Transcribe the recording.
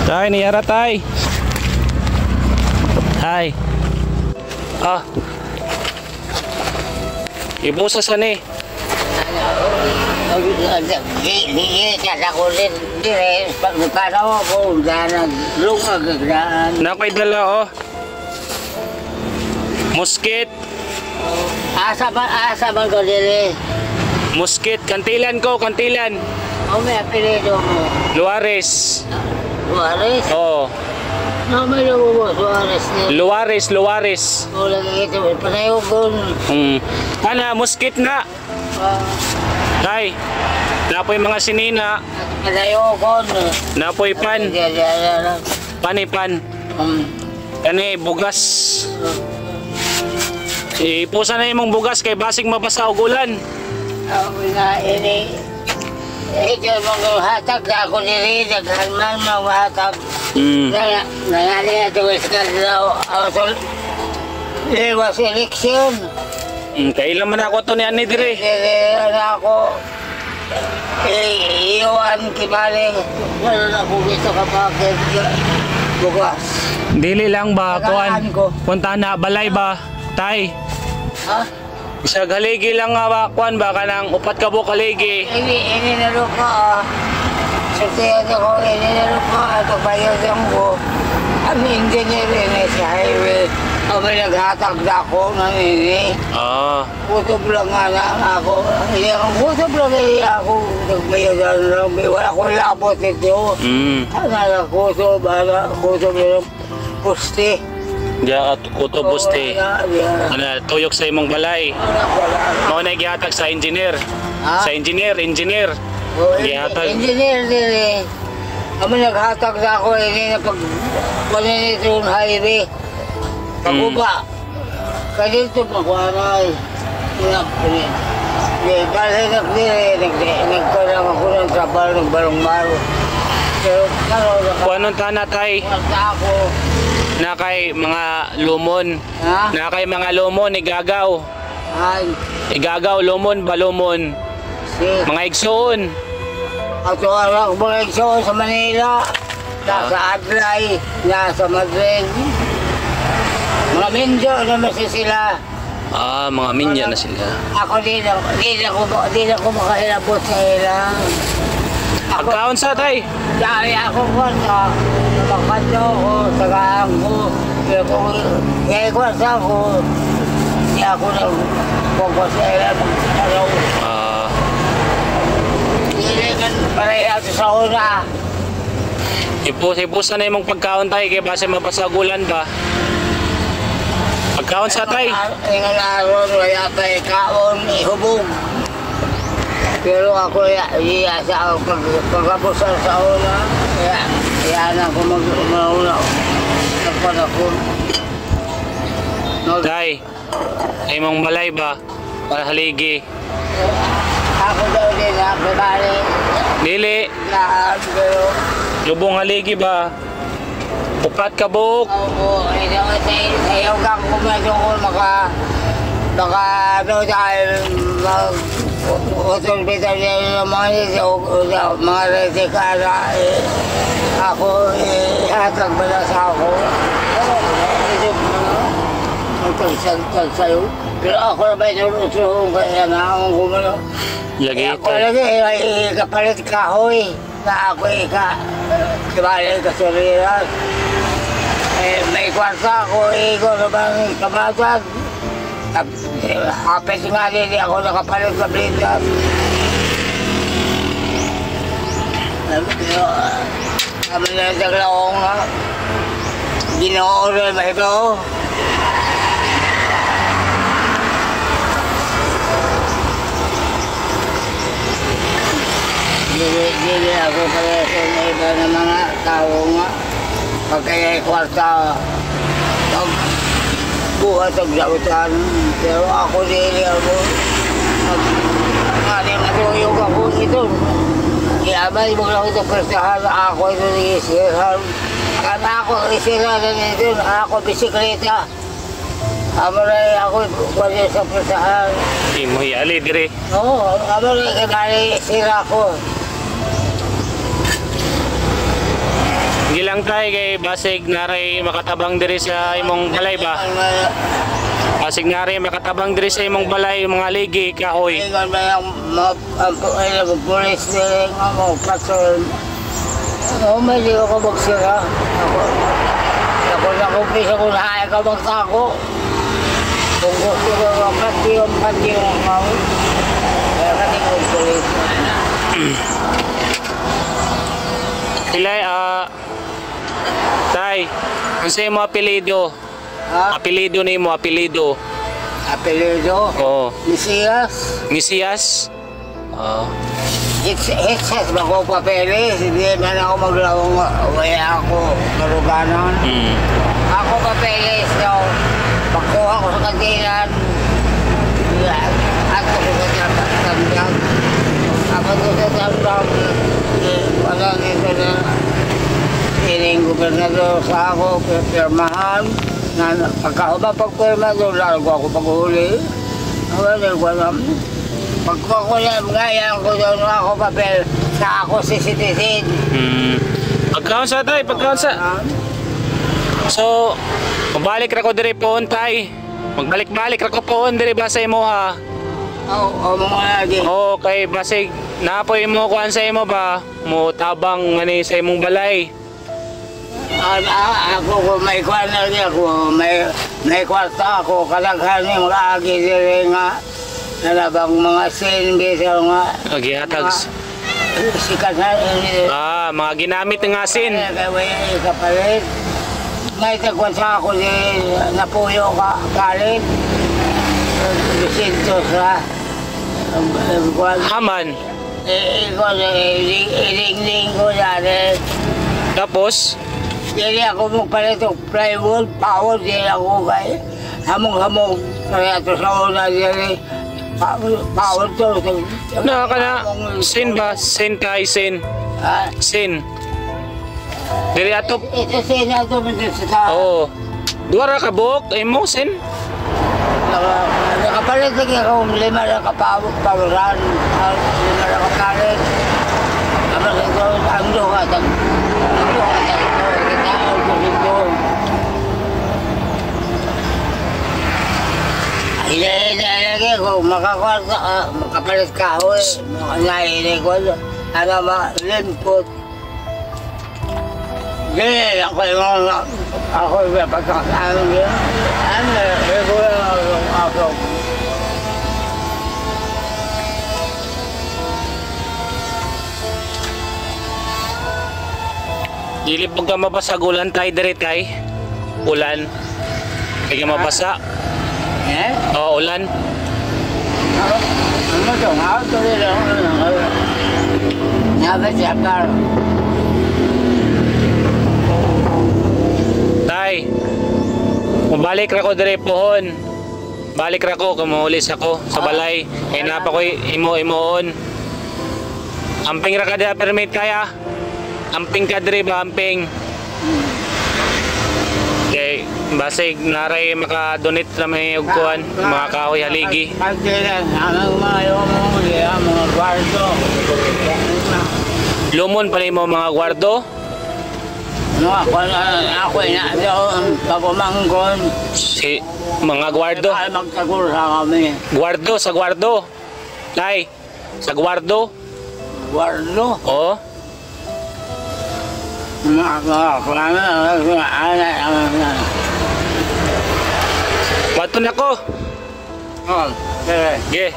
Tay, niyara tay. Hay. Ah. Ibusa sa ni. Nakoy dala oh. Muskit. Asa ba ko dili? Muskit, kantilan ko, kantilan. O may apelido mo? Luares. Suarez? Oo. No, may lumo mo, Suarez niya. Luares. O lagi ito, panayo ko. Ana, muskit na. Tay, napoy mga sinina. Panayo ko. Napoy pan. Pan. Kani, bugas. Ipusa na imong bugas kay basig mabasa og ulan. Ako nga ini. Ito mga hatag na ako niri, naghalman mga hatag. Nangyari na ito sa kanila. Lewas eleksyon. Kailan man ako to ni Ani dire. Ako. Iwan kibali. Wala na ako gusto kapag bukas. Dili lang ba kuan? Punta na balay ba? Tay. Ha? Isa galigi lang nga ba kuan ba kanang upat ka buok kaligi. Ini nalo ka. Sutiyan ako, ini nalo ka. Ito bayad ko. Ang engineer ini sa highway. Kami naghatag na ako ng ini. Kutob lang nga na ako. Kutob lang ako. Nagbayad lang. Wala ko labot ito. Kutob lang. Pusti. Diya at kutobuste. Ana tuyok sa imong balay. Mao na gihatag sa engineer. Sa engineer. Gihatag. Engineer din. Kami naghatag na ako ini na pag paninito yung highway. Paguba. Kasi ito magwanay. Nagkalang ako ng trabaho ng balong-baro. Pero kuanon tana tay? ako. Na kay mga lumon. Ha? Na kay mga lumon igagaw. Ay. Igagaw lumon balumon. Mga igsoon. Ato anak mga igsoon sa Manila. Nasa Adlay, nasa Madrid. Mga Minjo naman sila. Mga minya na sila. Ako di na ko makahilabot sa ilang. Pagkaon sa tay? Dahil ako ko sa magkano ko, tagaan ko. Kaya ko sa ako, hindi ako nag-focus sa ilang araw. Hindi kan pareha sa una. Ipusa na imong pagkaon tay kay base mapasagulan ba? Pagkaon sa tay? Ingat araw, wala tayo kaon, ihubog. Pero ako sa pagkapusan sa una, kaya na ako mag-una. Nagpanakon. Tay, imong balay ba? Para haligi. Ako daw din na kabali. Dili. Pero Lubong haligi ba? Upat ka buok. Oo, ayaw kang kumadungkol maka dahil mag-hospital niya naman mga resikara. Ako, hatag ba na sa ako? Magtagsagtag sa'yo. Pero ako na ba inurusuhong kaya na akong gumano? Ako lagi, kapalit kahoy na ako kibali kasuriran. May kwarta ako, ikaw na bang kabatag? Kapit nga din ako nakapalit sa blindas. Pero kami na naglaong nga. Ginooral ba ito? Dili ako pala sa iba ng mga tao nga. Pagkaya kwarta, buhat ang lautan. Pero ako dili ako. Matuyog ako ito. Iabay mo lang ito prestahan. Ako ito nag-isirahan. Kaya ako isirahan ito. Ako bisikleta. Amaray ako wala sa prestahan. Di mo hiali dire. Oo, amaray kanali isira ko. Gilang lang tay kay basig naray makatabang diri sa imong balay ba? Basig naray makatabang diri sa imong balay mga ligi kahoy. Ingon ba yung mga pulis nila nga mo patrol. May di ako magsira. Ako na kumpisa ko na kaya ka magsako. Kung gusto ko nga pati yung mga kaya ka di ko pulis. Pilay, tay, ano sa imong apelido? Ha? Apelido ni mo, apelido. Apelido? Oo. Mesias? Mesias? Oo. It's ba ko papeles? Hindi man ako maglawang wala ako maruganan. Ako papeles daw. Pagkuha ko sa kantinan. At ako sa tambang. Ako sa tambang. Wala dito na ining gobernador sa ako, pirmahan. Pagkahaba pagpirma doon, lalo ako paghuli. Wala ko alam. Pagkuha ko na, ngayon ko doon ako papel sa ako si citizen. Pagkaon sa tay, pagkaon sa. So, magbalik ra ko diri poon tay. Magbalik-balik ra ko poon diri ba sa imo ha? Oo, mga lagi. Okay, basig napoy mo kuan sa imo ba? Mo tabang ngani sa imong balay. Ako kung may kwan na rin ako, may kwarta ako, kalaghan yung mga agi diri nga, nalabang mga sinbisa nga. Gihatag. Sikat na. Mga ginamit ng asin. Kaya ikapalit. May tagwan sa ako din, napuyo ka, kalit. Bisinto sa Haman. Iling-ling ko dati. Tapos, Dili ako magpalit og plywood, pawod, dili ako kay hamong-hamong. Kaya ito sa una dili, pawod to. na sin ba? Sin kay sin. Sin. Diri ato. Ito sina ito sa Oo. Duara ka buok, imo sin. nakapalit lagi ako, 5 na kapawod, pawaran, 5 na kapalit. Tapos ito, ang duha, kita ko dito. Hinahilagay ko, makapalit ka ako eh. Nahilig ko, limpot. Hindi, ako yung pagkakasabi niya. Regular ako. Dili pag ka mabasa ulan tay diri tay. Ulan. Kaya mabasa. Eh? Oo, ulan. Ano ito? Ako tuloy lang. Nabas siya karo. Tay. Mabalik ra ko diri pohon. Balik ra ko kumulis ako sa balay. Kay napa ko imo-imoon. Amping ra ka da permit kaya. Amping ka diri ba amping? Kay basig naray maka-donate na may ugkuan mga kahoy haligi. Pagkilan, ang mga kwarto. Lumon pala mo mga gwardo. No, ako ina pagumanggon. Si mga gwardo. Ay magtagur sa kami. Gwardo sa gwardo. Tay, sa gwardo. Guardo. Oo. Bato na ko. Oh, sige. Ge.